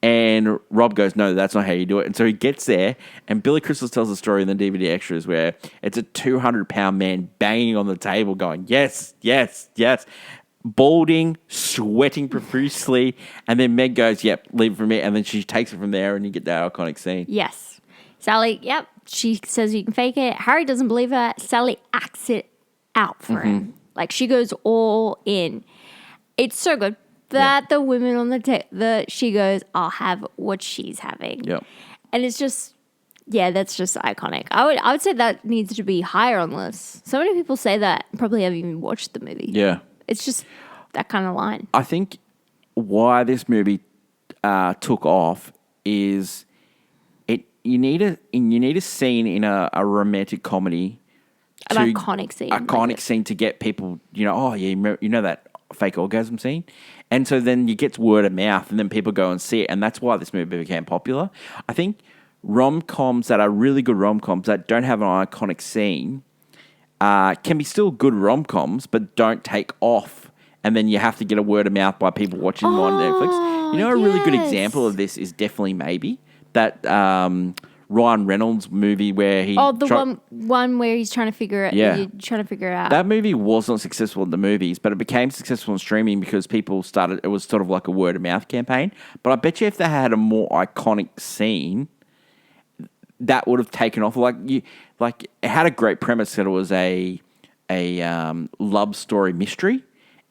And Rob goes, "No, that's not how you do it." And so he gets there, and Billy Crystal tells a story in the DVD extras where it's a 200-pound man banging on the table going, "Yes, yes, yes." Balding, sweating profusely. And then Meg goes, "Yep, leave it for me." And then she takes it from there, and you get that iconic scene. Yes. Sally, yep. She says you can fake it. Harry doesn't believe her. Sally acts it out for him. Like she goes all in. It's so good. that the women on she goes, I'll have what she's having. Yep. And it's just, that's just iconic. I would say that needs to be higher on the list. So many people say that and probably haven't even watched the movie. Yeah. It's just that kind of line. I think why this movie took off is you need a scene in a romantic comedy. An iconic scene. Iconic scene to get people, oh yeah, you know that fake orgasm scene? And so then you get word of mouth and then people go and see it. And that's why this movie became popular. I think rom-coms that are really good rom-coms that don't have an iconic scene can be still good rom-coms but don't take off. And then you have to get a word of mouth by people watching them on Netflix. A really good example of this is Definitely Maybe. That Ryan Reynolds movie where he... one where he's trying to figure it. Yeah. You're trying to figure it out. That movie wasn't successful in the movies, but it became successful in streaming because people started... It was sort of like a word of mouth campaign. But I bet you if they had a more iconic scene, that would have taken off. It had a great premise that it was a love story mystery.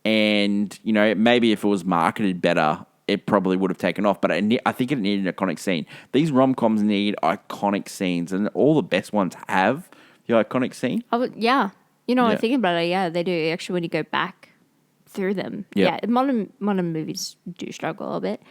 And, maybe if it was marketed better, it probably would have taken off. But I think it needed an iconic scene. These rom-coms need iconic scenes, and all the best ones have the iconic scene. Yeah. I'm thinking about it. Yeah, they do. Actually, when you go back through them. Yep. Yeah, modern movies do struggle a little bit.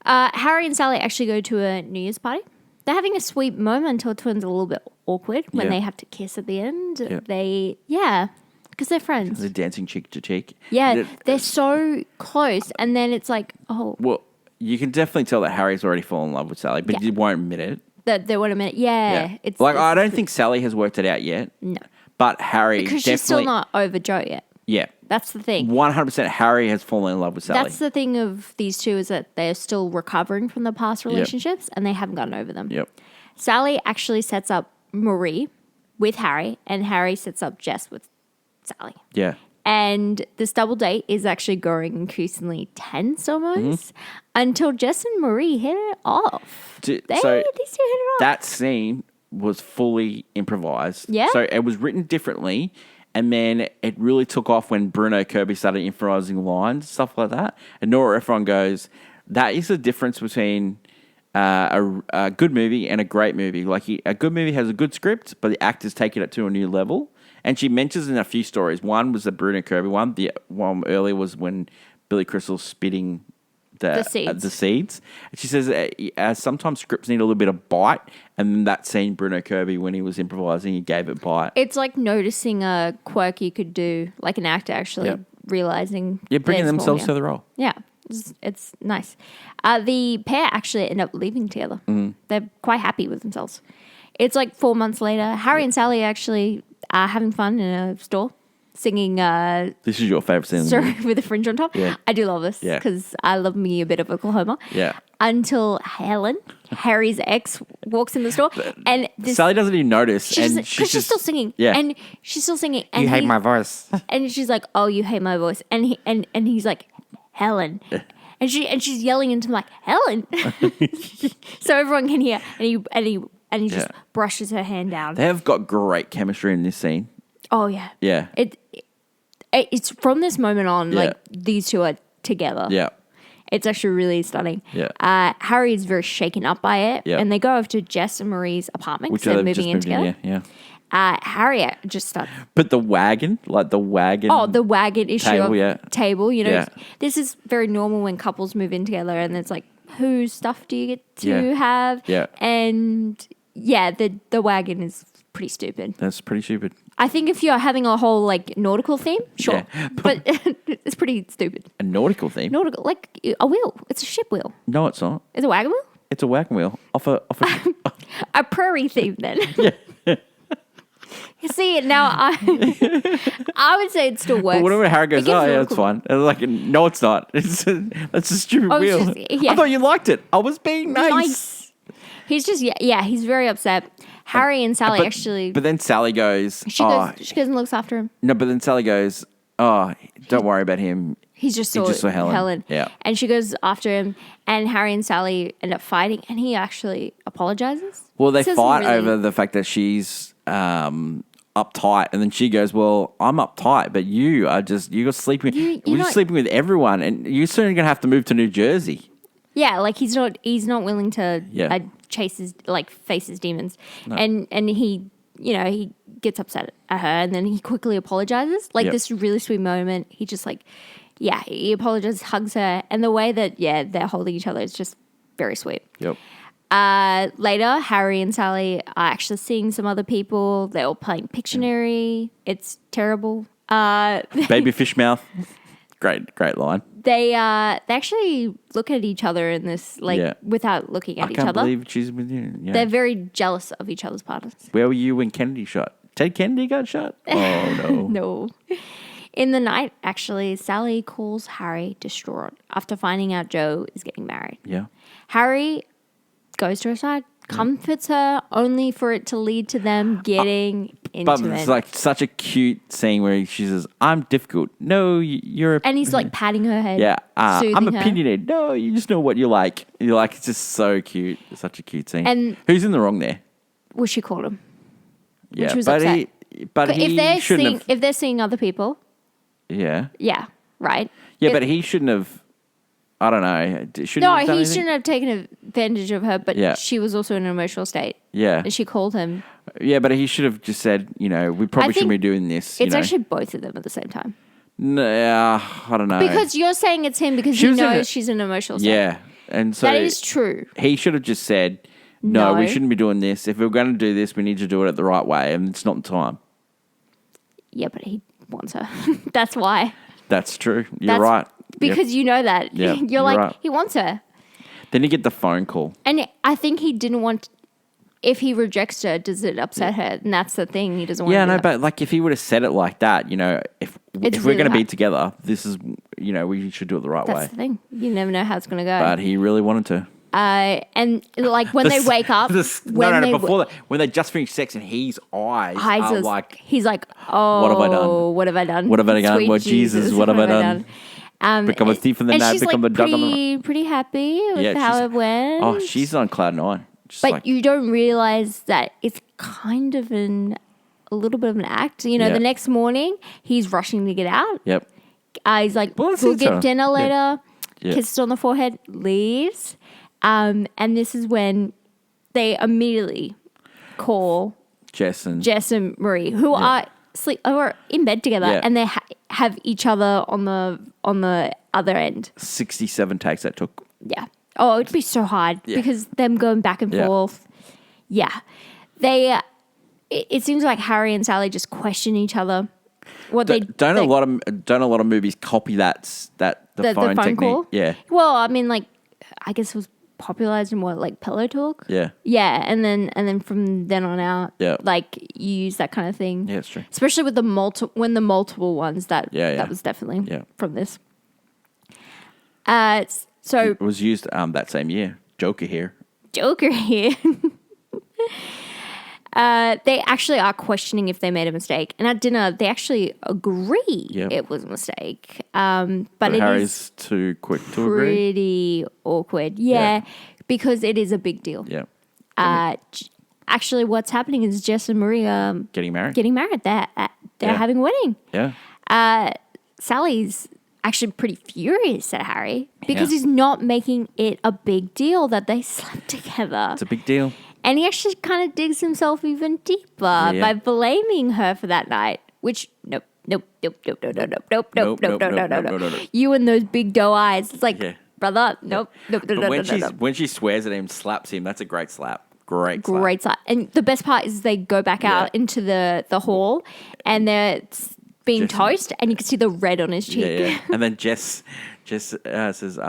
Harry and Sally actually go to a New Year's party. They're having a sweet moment until it turns a little bit awkward when they have to kiss at the end. Yep. Because they're friends. They're dancing cheek to cheek. Yeah, they're so close. And then it's like, oh. Well, you can definitely tell that Harry's already fallen in love with Sally, but he won't admit it. They won't admit it. Yeah. I don't think Sally has worked it out yet. No. But Harry because definitely... she's still not over Joe yet. Yeah. That's the thing. 100% Harry has fallen in love with Sally. That's the thing of these two is that they're still recovering from the past relationships and they haven't gotten over them. Yep. Sally actually sets up Marie with Harry and Harry sets up Jess with Sally. Yeah. And this double date is actually growing increasingly tense almost until Jess and Marie hit it off. These two hit it off. That scene was fully improvised. Yeah. So it was written differently. And then it really took off when Bruno Kirby started improvising lines, stuff like that. And Nora Ephron goes, that is the difference between a good movie and a great movie. A good movie has a good script, but the actors take it to a new level. And she mentions in a few stories. One was the Bruno Kirby one. The one earlier was when Billy Crystal's spitting the seeds. And she says sometimes scripts need a little bit of bite. And then that scene, Bruno Kirby, when he was improvising, he gave it bite. It's like noticing a quirk you could do, like an actor actually realizing. Yeah, bringing themselves to the role. Yeah, it's nice. The pair actually end up leaving together. Mm. They're quite happy with themselves. It's like 4 months later. Harry and Sally actually are having fun in a store. Singing this is your favourite scene. Story with a fringe on top. Yeah. I do love this because I love me a bit of Oklahoma. Yeah. Until Helen, Harry's ex, walks in the store and Sally doesn't even notice. Because she's still singing. Yeah. And she's still singing. And you hate my voice. And she's like, oh, you hate my voice. And he's like, Helen. And she's yelling into him like, Helen. So everyone can hear. And he just brushes her hand down. They have got great chemistry in this scene. Oh, yeah. Yeah. It's from this moment on, like, these two are together. Yeah. It's actually really stunning. Yeah. Harry is very shaken up by it. Yeah. And they go over to Jess and Marie's apartment which because they're moving in together. Yeah. Harry just starts. But the wagon. Oh, the wagon issue table. This is very normal when couples move in together and it's like, whose stuff do you get to have? Yeah. And, the wagon is pretty stupid. That's pretty stupid. I think if you're having a whole like nautical theme, sure, but it's pretty stupid. A nautical theme? Nautical, like a wheel. It's a ship wheel. No, it's not. It's a wagon wheel. It's a wagon wheel off a a prairie theme then. Yeah. You see, now I would say it still works. But whenever Harry goes, it's fine. And like, no, it's not. That's a stupid wheel. I thought you liked it. I was being nice. He's just he's very upset. Harry and Sally actually. But then Sally goes. She goes and looks after him. No, but then Sally goes, don't worry about him. He just saw Helen. Yeah. And she goes after him, and Harry and Sally end up fighting, and he actually apologizes. Well, they fight over the fact that she's uptight. And then she goes, well, I'm uptight, but you're sleeping. You're sleeping with everyone, and you're soon going to have to move to New Jersey. Yeah, like he's not willing to face his demons. No. And he, he gets upset at her, and then he quickly apologizes. Like this really sweet moment. He just he apologizes, hugs her, and the way that they're holding each other is just very sweet. Yep. Later, Harry and Sally are actually seeing some other people. They're all playing Pictionary. It's terrible. Baby fish mouth. Great line. They actually look at each other in this without looking at each other. I can't believe she's with you. Yeah. They're very jealous of each other's partners. Where were you when Kennedy shot? Ted Kennedy got shot? Oh no. No. In the night, actually, Sally calls Harry distraught after finding out Joe is getting married. Yeah. Harry goes to her side, comforts her, only for it to lead to them getting intimate. But it's like such a cute scene where she says, I'm difficult. No, you're... And he's like patting her head. Yeah. I'm her. opinionated. No, you just know what you like. You're like, it's just so cute. It's such a cute scene. And who's in the wrong there? Well, she called him. Yeah, which was upset. If they're seeing other people... Yeah. Yeah, right. Yeah, but he shouldn't have... I don't know. He shouldn't have taken advantage of her, but she was also in an emotional state. Yeah. And she called him. Yeah, but he should have just said, we probably shouldn't be doing this. It's actually both of them at the same time. No, I don't know. Because you're saying it's him because you know she's in an emotional state. Yeah. And so that is true. He should have just said, no, we shouldn't be doing this. If we're going to do this, we need to do it the right way, and it's not the time. Yeah, but he wants her. That's why. That's true. You're right. Because you know that. Yep. You're like, right. He wants her. Then you get the phone call. And I think he didn't want... If he rejects her, does it upset her? And that's the thing. He doesn't want to do that. But like if he would have said it like that, if we're going to be together, this is, we should do it the right way. That's the thing. You never know how it's going to go. But he really wanted to. And like when they wake up, when they just finish sex and his eyes are like, he's like, oh, what have I done? What have I done? What have I done? Sweet Well, Jesus, what have I done? Become a thief in the night, become a dog on the road. Pretty happy with how it went. Oh, she's on cloud nine. But you don't realize that it's kind of a little bit of an act. The next morning he's rushing to get out. Yep. He's like, we'll get dinner later. Yep. Kisses on the forehead, leaves. And this is when they immediately call Jess and Marie, who are in bed together, and they have each other on the other end. 67 takes that took. Yeah. Oh, it'd be so hard because them going back and forth. Yeah. It seems like Harry and Sally just question each other. Don't a lot of movies copy the phone technique? Call? Yeah. Well, I mean, like, I guess it was popularized in Pillow Talk? Yeah. Yeah, and then from then on out, you use that kind of thing. Yeah, it's true. Especially with the multiple ones that was definitely from this. So it was used that same year. Joker here. They actually are questioning if they made a mistake, and at dinner they actually agree it was a mistake. But Harry's too quick to agree. Pretty awkward, because it is a big deal. Yeah. Actually, what's happening is Jess and Maria getting married. They're having a wedding. Yeah. Sally's actually pretty furious at Harry because he's not making it a big deal that they slept together. It's a big deal. And he actually kind of digs himself even deeper by blaming her for that night, which nope. You and those big doe eyes. It's like, brother, nope. When she swears at him, slaps him, that's a great slap. Great slap. And the best part is they go back out into the hall and they're being toast and you can see the red on his cheek. Yeah. And then Jess says,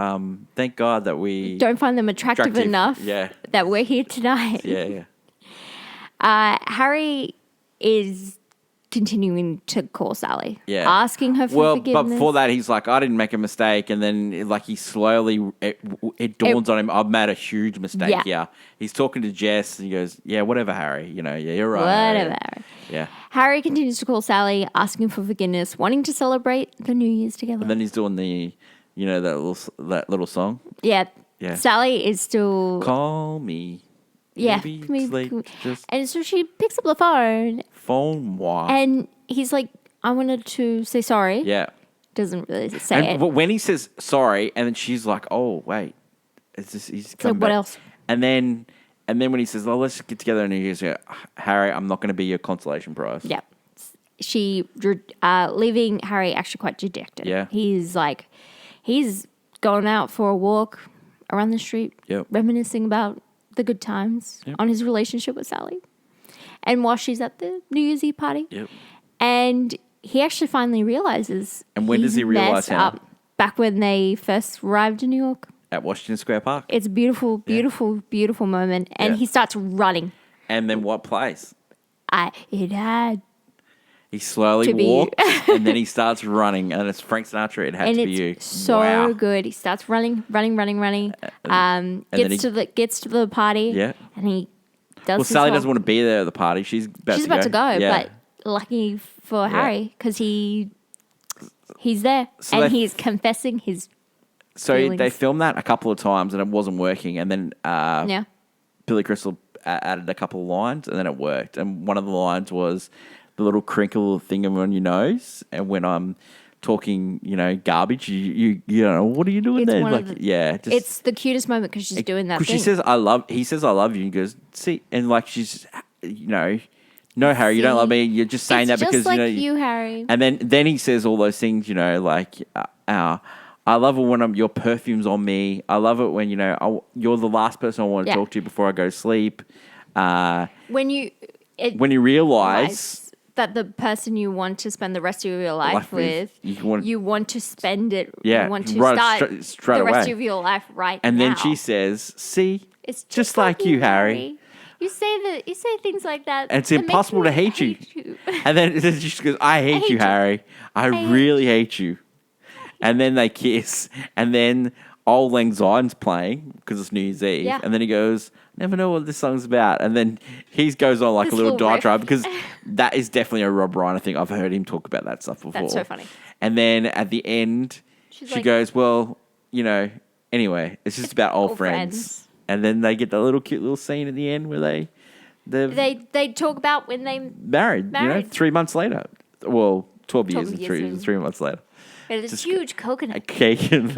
thank God that we... don't find them attractive enough that we're here tonight. Yeah. Harry is continuing to call Sally. Yeah. Asking her for forgiveness. But before that, he's like, I didn't make a mistake. And then he slowly, it dawns on him, I've made a huge mistake here. He's talking to Jess and he goes, yeah, whatever, Harry. You're right. Whatever, Harry. Yeah. Harry continues to call Sally, asking for forgiveness, wanting to celebrate the New Year's together. And then he's doing the, that little song. Yeah. Sally is still... Call me. Yeah. Maybe Can we- it's late. can we- Just And so she picks up the phone phone moi. and he's like, I wanted to say sorry. Yeah. Doesn't really say it. And when he says sorry, and then she's like, "Oh wait, is this?" He's So coming what back. else? And then when he says, "Oh, let's get together," and he goes, "Harry, I'm not going to be your consolation prize." Yeah. She, leaving Harry actually quite dejected. Yeah. He's going out for a walk around the street, Yep. reminiscing about the good times on his relationship with Sally. And while she's at the New Year's Eve party, Yep. and he actually finally realizes. And when does he realise, messed Hannah? up back when they first arrived in New York. At Washington Square Park. It's a beautiful, beautiful, beautiful moment. And Yeah. he starts running. And then what plays? It had. He slowly To be- walks, and then he starts running, and it's Frank Sinatra. It had And to be you. it's so Wow. good. He starts running. then Gets to the party. Yeah. And he does. Well, Sally doesn't want to be there at the party. She's about to go. Yeah. but lucky for Harry because he's there So and they- he's confessing his. So feelings. they filmed that a couple of times, and it wasn't working. And then Yeah. Billy Crystal added a couple of lines, and then it worked. And one of the lines was the little crinkle thing on your nose. And when I'm talking, garbage, you know, what are you doing It's there? one Like, of the- yeah, just It's the cutest moment because she's doing that because thing. she says he says I love you. And he goes, see, and like she's, no, Harry, you don't love me. You're just saying it's that just because like you, Harry. And then he says all those things, like, I love it when your perfume's on me. I love it when you're the last person I want to Yeah. talk to before I go to sleep. When you Realize that the person you want to spend the rest of your life with, you want to spend it. Yeah, you want to right, start straight the rest away. of your life right and now. then she says, "See, It's just like you, Harry." You say things like that. And it's that make impossible me to hate you. And then she just goes, I hate you, you. Harry. I really hate you. And then they kiss. And then Old Lang Syne's playing because it's New Year's Eve. Yeah. And then he goes, never know what this song's about. And then he goes on like This a little little riff. diatribe because that is definitely a Rob Reiner thing. I've heard him talk about that stuff before. That's so funny. And then at the end, She's she like- goes, well, anyway, it's just about old Old friends. friends. And then they get the little cute little scene at the end where They talk about when they married. 3 months later. Well, 12 years 12 and years three months later. had this Just huge A coconut cake and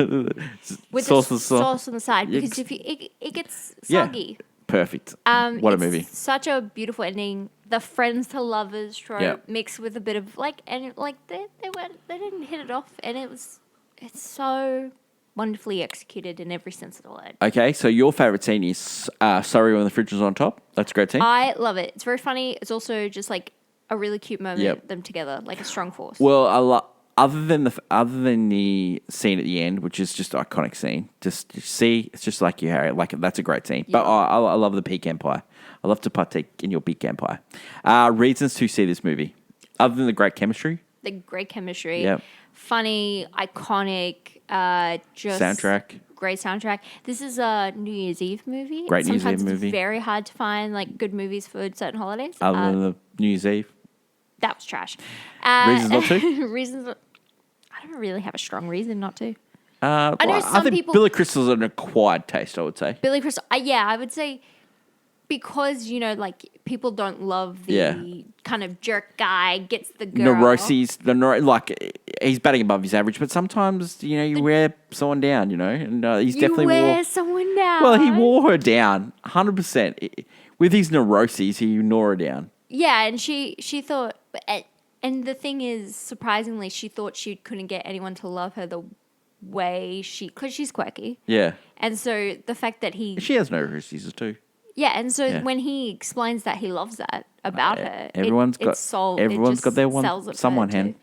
with sauce the and sauce. sauce on the side Yeah, because if it gets Yeah. soggy. Perfect. What a It's movie. Such a beautiful ending. The friends to lovers trope Yeah. mixed with a bit of they didn't hit it off, and it's so wonderfully executed in every sense of the word. Okay, so your favourite scene is Sorry when the fridge was on top. That's a great scene. I love it. It's very funny. It's also just like a really cute moment. Yep. Them together, like a strong force. Well, other than the scene at the end, which is just an iconic scene, just see, it's just like you, Harry. Like that's a great scene. But Yeah. I love the pecan pie. I love to partake in your pecan pie. Reasons to see this movie, other than the great chemistry, The great chemistry. Yep. Funny, iconic. Just soundtrack. Great soundtrack. This is a New Year's Eve movie. Great New Year's Sometimes Eve it's movie. very hard to find like good movies for certain holidays. Other than the New Year's Eve. That was trash. Reasons not to? Reasons. I don't really have a strong reason not to. I know I some think people- Billy Crystal's an acquired taste, I would say. Billy Crystal. Yeah, I would say because like people don't love the Yeah. kind of jerk guy gets the girl. Neuroses, he's batting above his average, but sometimes you wear someone down, and he's You definitely wear someone down. Well, he wore her down, 100%. With his neuroses, he wore her down. Yeah, and she thought, and the thing is, surprisingly, she thought she couldn't get anyone to love her the way because she's quirky, Yeah, and so the fact that she has neuroses too. yeah, and so Yeah. when he explains that he loves that about her, Everyone's got their one someone. Hen.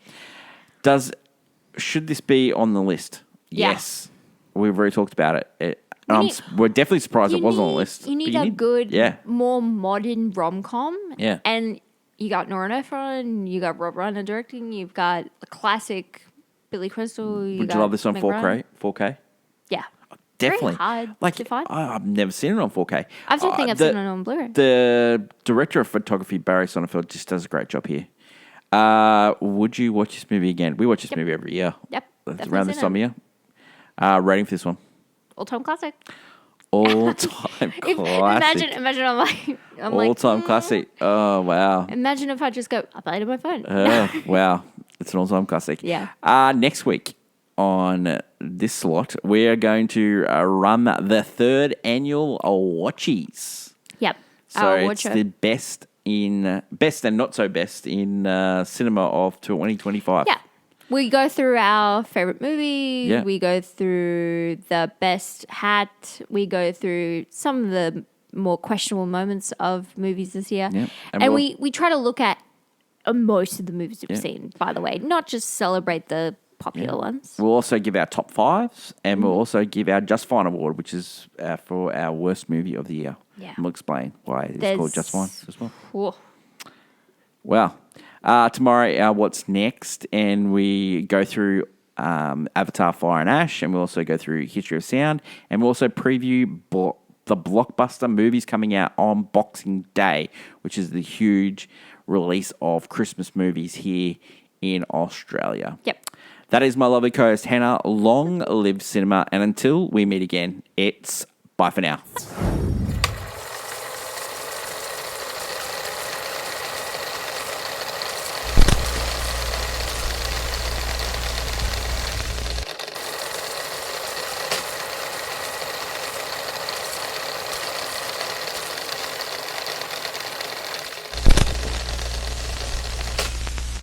Should this be on the list? Yeah. Yes, we've already talked about it. need- We're definitely surprised it wasn't on the list. You but need a good, yeah. more modern rom-com. Yeah. And you got Nora Ephron, you got Rob Reiner directing, you've got a classic Billy Crystal. Would you got love this on Meg 4K? Ryan. 4K? Yeah. Definitely. Very hard to find. I've never seen it on 4K. I don't think I've seen it on Blu-ray. The director of photography, Barry Sonnenfeld, just does a great job here. Would you watch this movie again? We watch this movie every year. Yep, It's definitely around this seen time of year. Rating for this one. All-time classic. All-time classic. Imagine I'm like, All-time classic. Oh, wow. imagine if I just go, I played on my phone. Wow. It's an all-time classic. Yeah. Next week on this slot, we are going to run the third annual Watchies. Yep. So it's the best and not so best in cinema of 2025. Yeah. We go through our favorite movie. Yeah. We go through the best hat. We go through some of the more questionable moments of movies this year. Yeah. And we try to look at most of the movies we've seen, by the way, not just celebrate the popular ones. We'll also give our top fives, and we'll also give our Just Fine award, which is for our worst movie of the year. Yeah. And we'll explain why it's called Just Fine as well. Whoa. Well, tomorrow, what's next? And we go through Avatar, Fire and Ash, and we'll also go through History of Sound, and we'll also preview the blockbuster movies coming out on Boxing Day, which is the huge release of Christmas movies here in Australia. Yep. That is my lovely co-host, Hannah. Long live cinema, and until we meet again, it's bye for now.